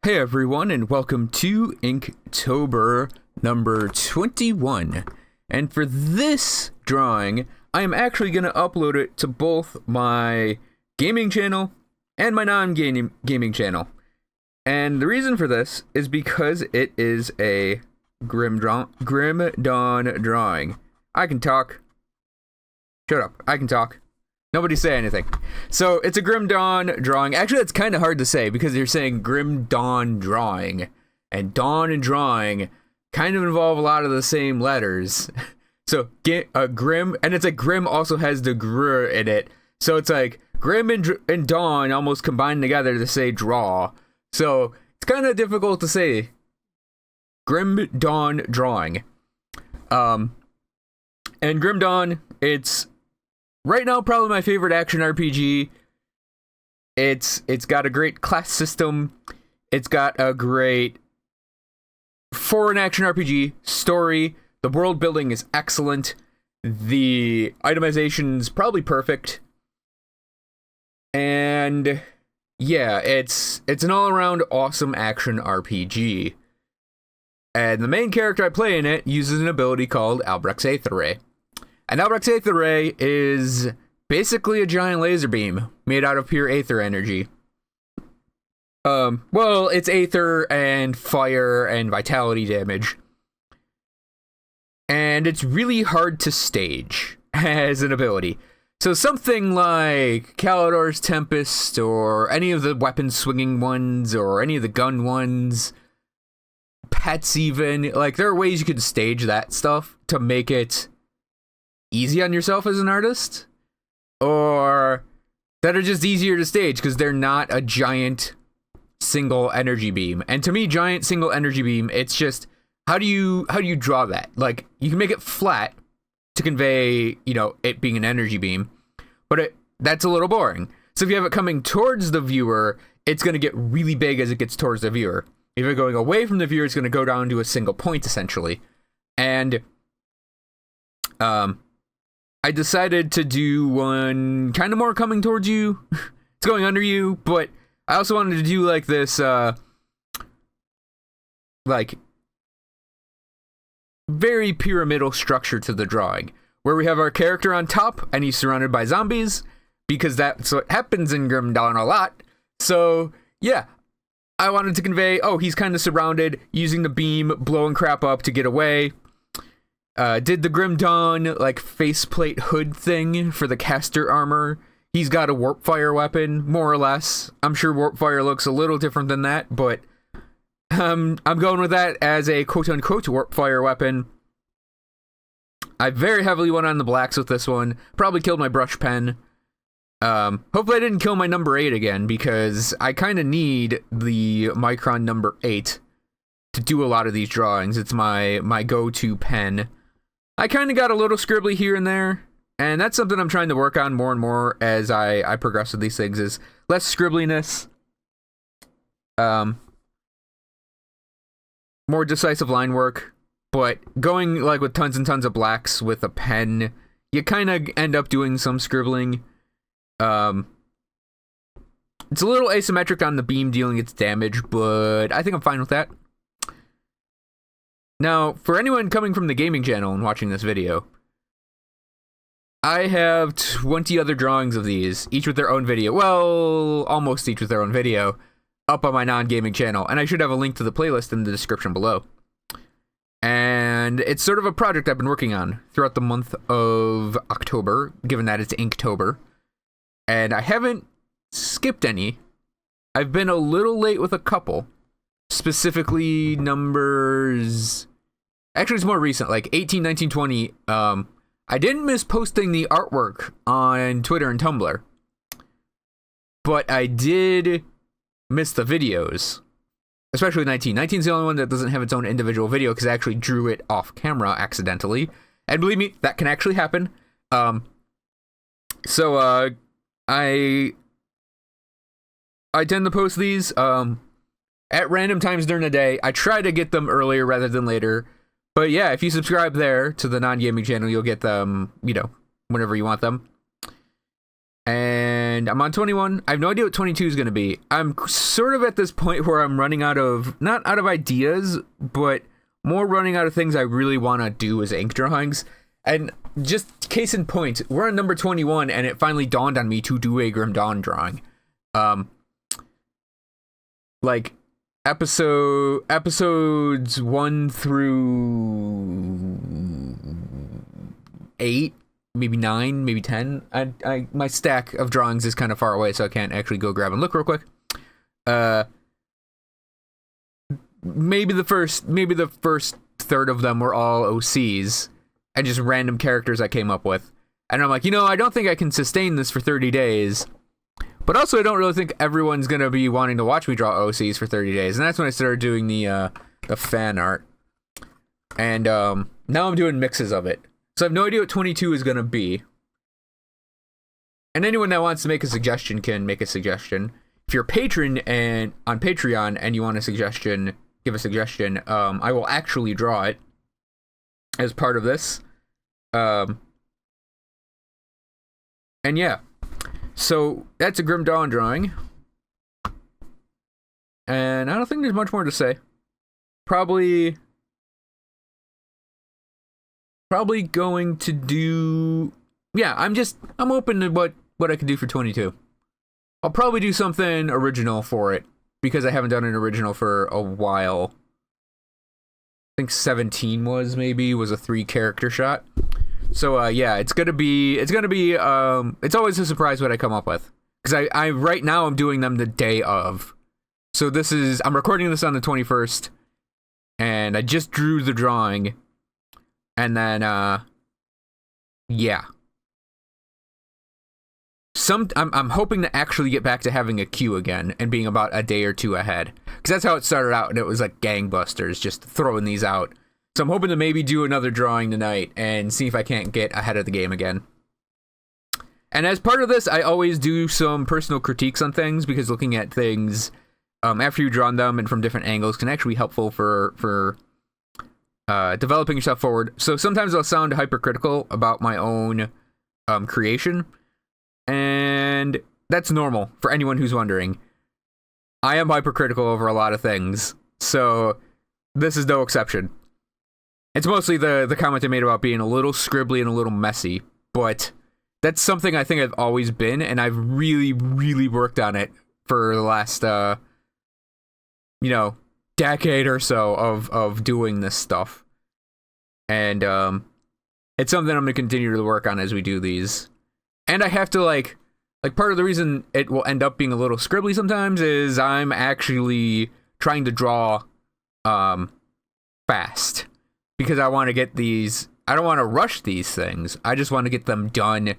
Hey everyone, and welcome to Inktober number 21. And for this drawing, I am actually going to upload it to both my gaming channel and my non-gaming channel. And the reason for this is because it is a Grim Dawn drawing. I can talk. Shut up, I can talk. Nobody say anything. So it's a Grim Dawn drawing. Actually, it's kind of hard to say because you're saying Grim Dawn drawing. And dawn and drawing kind of involve a lot of the same letters. So get a Grim, and it's like Grim also has the gr in it. So it's like Grim and Dawn almost combined together to say draw. So it's kind of difficult to say. Grim Dawn drawing. And Grim Dawn, it's right now probably my favorite action RPG. It's got a great class system. It's got a great, for an action RPG, story. The world building is excellent. The itemization's probably perfect. And yeah, it's an all-around awesome action RPG. And the main character I play in it uses an ability called Albrecht's Aether. And Albrecht's Aether is basically a giant laser beam made out of pure Aether energy. Well, it's Aether and fire and vitality damage. And it's really hard to stage as an ability. So something like Kalidor's Tempest, or any of the weapon swinging ones, or any of the gun ones, pets even, like there are ways you could stage that stuff to make it easy on yourself as an artist, or that are just easier to stage because they're not a giant single energy beam. And to me, giant single energy beam, it's just how do you draw that? Like, you can make it flat to convey, you know, it being an energy beam, but that's a little boring. So if you have it coming towards the viewer, it's going to get really big as it gets towards the viewer. If you're going away from the viewer, it's going to go down to a single point essentially. And I decided to do one kind of more coming towards you. It's going under you, but I also wanted to do like this, like, very pyramidal structure to the drawing, where we have our character on top, and he's surrounded by zombies, because that's what happens in Grim Dawn a lot. So, yeah, I wanted to convey, oh, he's kind of surrounded, using the beam, blowing crap up to get away. Did the Grim Dawn, like, faceplate hood thing for the caster armor. He's got a warp fire weapon, more or less. I'm sure warp fire looks a little different than that, but I'm going with that as a quote-unquote warp fire weapon. I very heavily went on the blacks with this one. Probably killed my brush pen. Hopefully I didn't kill my number 8 again, because I kind of need the Micron number 8 to do a lot of these drawings. It's my go-to pen. I kind of got a little scribbly here and there, and that's something I'm trying to work on more and more as I progress with these things, is less scribbliness, more decisive line work, but going like with tons and tons of blacks with a pen, you kind of end up doing some scribbling. It's a little asymmetric on the beam dealing its damage, but I think I'm fine with that. Now, for anyone coming from the gaming channel and watching this video, I have 20 other drawings of these, each with their own video. Well, almost each with their own video, up on my non-gaming channel. And I should have a link to the playlist in the description below. And it's sort of a project I've been working on throughout the month of October, given that it's Inktober. And I haven't skipped any. I've been a little late with a couple. Specifically numbers... Actually, it's more recent, like 18, 19, 20. I didn't miss posting the artwork on Twitter and Tumblr. But I did miss the videos. Especially 19. 19 is the only one that doesn't have its own individual video, because I actually drew it off camera accidentally. And believe me, that can actually happen. So I tend to post these at random times during the day. I try to get them earlier rather than later. But yeah, if you subscribe there to the non-gaming channel, you'll get them, you know, whenever you want them. And and I'm on 21. I have no idea what 22 is going to be. I'm sort of at this point where I'm running out of, not out of ideas, but more running out of things I really want to do as ink drawings. And just case in point, we're on number 21, and it finally dawned on me to do a Grim Dawn drawing. Like episodes 1 through 8, maybe 9, maybe 10. My stack of drawings is kind of far away, so I can't actually go grab and look real quick. Maybe the first third of them were all OCs and just random characters I came up with. And I'm like, I don't think I can sustain this for 30 days. But also, I don't really think everyone's going to be wanting to watch me draw OCs for 30 days. And that's when I started doing the fan art. And now I'm doing mixes of it. So I have no idea what 22 is going to be. And anyone that wants to make a suggestion can make a suggestion. If you're a patron and on Patreon and you want a suggestion, give a suggestion, I will actually draw it as part of this. And yeah. So that's a Grim Dawn drawing. And I don't think there's much more to say. Probably going to do... Yeah, I'm open to what I can do for 22. I'll probably do something original for it, because I haven't done an original for a while. I think 17 was a 3-character shot. So yeah, it's always a surprise what I come up with. Because I right now I'm doing them the day of. So I'm recording this on the 21st, and I just drew the drawing. And then, yeah. I'm hoping to actually get back to having a queue again and being about a day or two ahead. Because that's how it started out, and it was like gangbusters, just throwing these out. So I'm hoping to maybe do another drawing tonight and see if I can't get ahead of the game again. And as part of this, I always do some personal critiques on things, because looking at things after you've drawn them and from different angles can actually be helpful for developing yourself forward. So sometimes I'll sound hypercritical about my own creation, and that's normal for anyone who's wondering. I am hypercritical over a lot of things, so this is no exception. It's mostly the comment I made about being a little scribbly and a little messy, but that's something I think I've always been, and I've really, really worked on it for the last, decade or so of doing this stuff. And it's something I'm going to continue to work on as we do these. And I have to, like part of the reason it will end up being a little scribbly sometimes is I'm actually trying to draw fast. Because I want to get these, I don't want to rush these things. I just want to get them done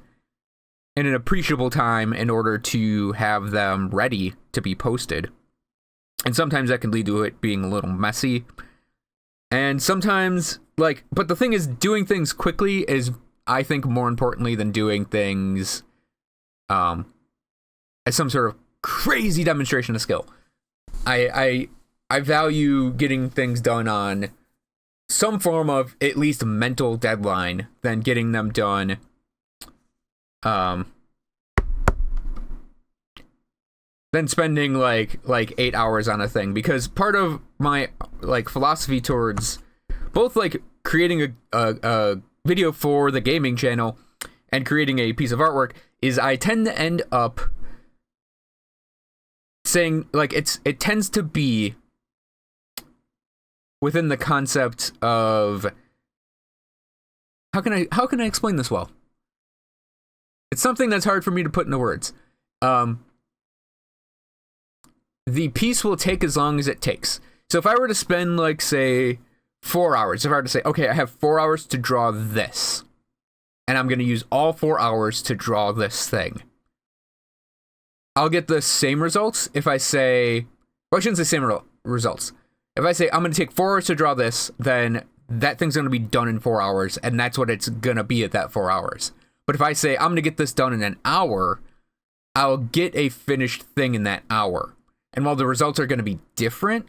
in an appreciable time in order to have them ready to be posted. And sometimes that can lead to it being a little messy. And sometimes, but the thing is, doing things quickly is, I think, more importantly than doing things as some sort of crazy demonstration of skill. I value getting things done on some form of at least mental deadline than getting them done than spending like 8 hours on a thing. Because part of my philosophy towards both creating a video for the gaming channel and creating a piece of artwork is I tend to end up saying it tends to be within the concept of how can I explain this well? It's something that's hard for me to put into words. The piece will take as long as it takes. So if I were to spend say 4 hours, if I were to say, okay, I have 4 hours to draw this, and I'm going to use all 4 hours to draw this thing, I'll get the same results if I say, well, I shouldn't say same results. If I say I'm going to take 4 hours to draw this, then that thing's going to be done in 4 hours, and that's what it's going to be at that 4 hours. But if I say I'm going to get this done in an hour, I'll get a finished thing in that hour. And while the results are going to be different,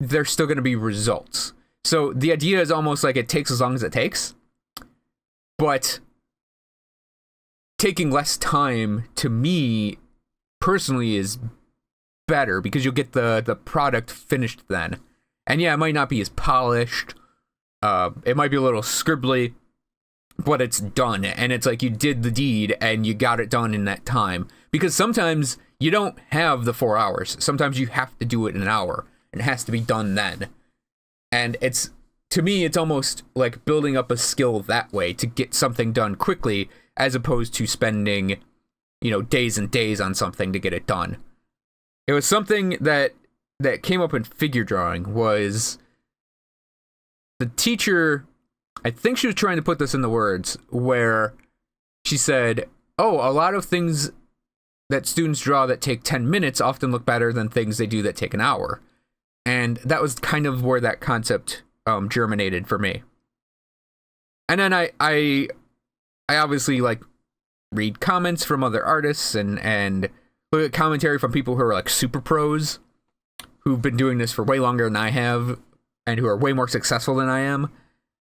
they're still going to be results. So the idea is almost like it takes as long as it takes, but taking less time, to me personally, is better, because you'll get the product finished then. And yeah, it might not be as polished, it might be a little scribbly, but it's done, and it's like you did the deed and you got it done in that time. Because sometimes you don't have the 4 hours. Sometimes you have to do it in an hour, and it has to be done then. And it's, to me, it's almost like building up a skill that way to get something done quickly, as opposed to spending, days and days on something to get it done. It was something that came up in figure drawing. Was the teacher, I think she was trying to put this into words, where she said, oh, a lot of things that students draw that take 10 minutes often look better than things they do that take an hour. And that was kind of where that concept germinated for me. And then I obviously read comments from other artists and look at commentary from people who are super pros, who've been doing this for way longer than I have, and who are way more successful than I am.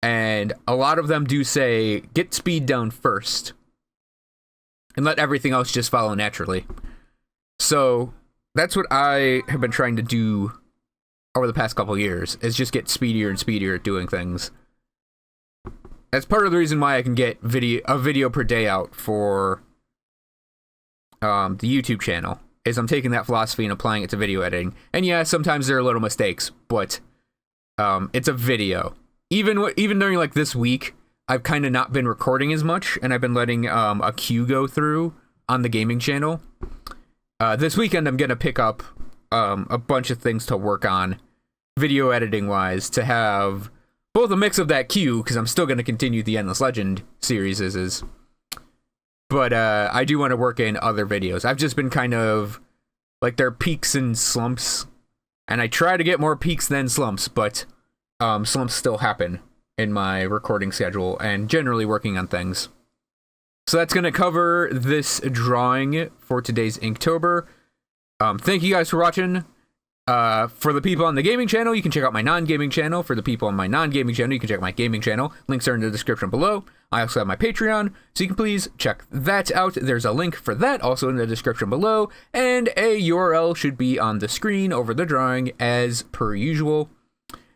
And a lot of them do say, get speed down first, and let everything else just follow naturally. So that's what I have been trying to do over the past couple years, is just get speedier and speedier at doing things. That's part of the reason why I can get a video per day out for the YouTube channel, is I'm taking that philosophy and applying it to video editing. And yeah, sometimes there are little mistakes, but it's a video. Even during this week, I've kind of not been recording as much, and I've been letting a queue go through on the gaming channel. This weekend, I'm gonna pick up a bunch of things to work on, video editing wise, to have both a mix of that queue, because I'm still gonna continue the Endless Legend series, but I do want to work in other videos. I've just been kind of there are peaks and slumps, and I try to get more peaks than slumps, but slumps still happen in my recording schedule and generally working on things. So that's going to cover this drawing for today's Inktober. Thank you guys for watching. For the people on the gaming channel, you can check out my non-gaming channel. For the people on my non-gaming channel, you can check out my gaming channel. Links are in the description below. I also have my Patreon, so you can please check that out. There's a link for that also in the description below, and a URL should be on the screen over the drawing as per usual.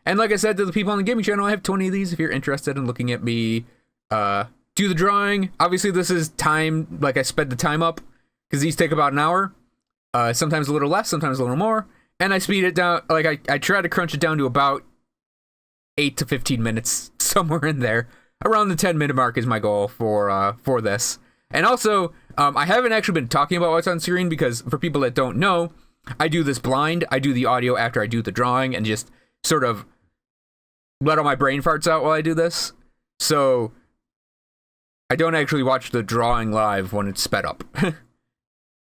And like I said to the people on the gaming channel, I have 20 of these if you're interested in looking at me do the drawing. Obviously, this is time, I sped the time up, because these take about an hour. Sometimes a little less, sometimes a little more. And I speed it down, I try to crunch it down to about 8 to 15 minutes, somewhere in there. Around the 10-minute mark is my goal for this. And also, I haven't actually been talking about what's on screen, because for people that don't know, I do this blind. I do the audio after I do the drawing, and just sort of let all my brain farts out while I do this. So I don't actually watch the drawing live when it's sped up.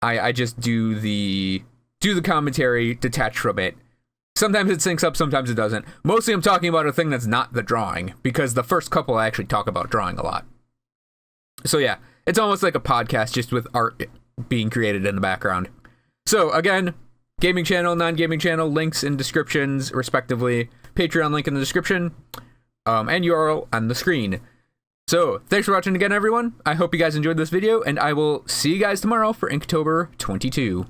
I just do the commentary detached from it. Sometimes it syncs up, sometimes it doesn't. Mostly I'm talking about a thing that's not the drawing, because the first couple I actually talk about drawing a lot. So yeah, it's almost like a podcast, just with art being created in the background. So again, gaming channel, non-gaming channel, links in descriptions respectively. Patreon link in the description, and URL on the screen. So thanks for watching again, everyone. I hope you guys enjoyed this video, and I will see you guys tomorrow for Inktober 22.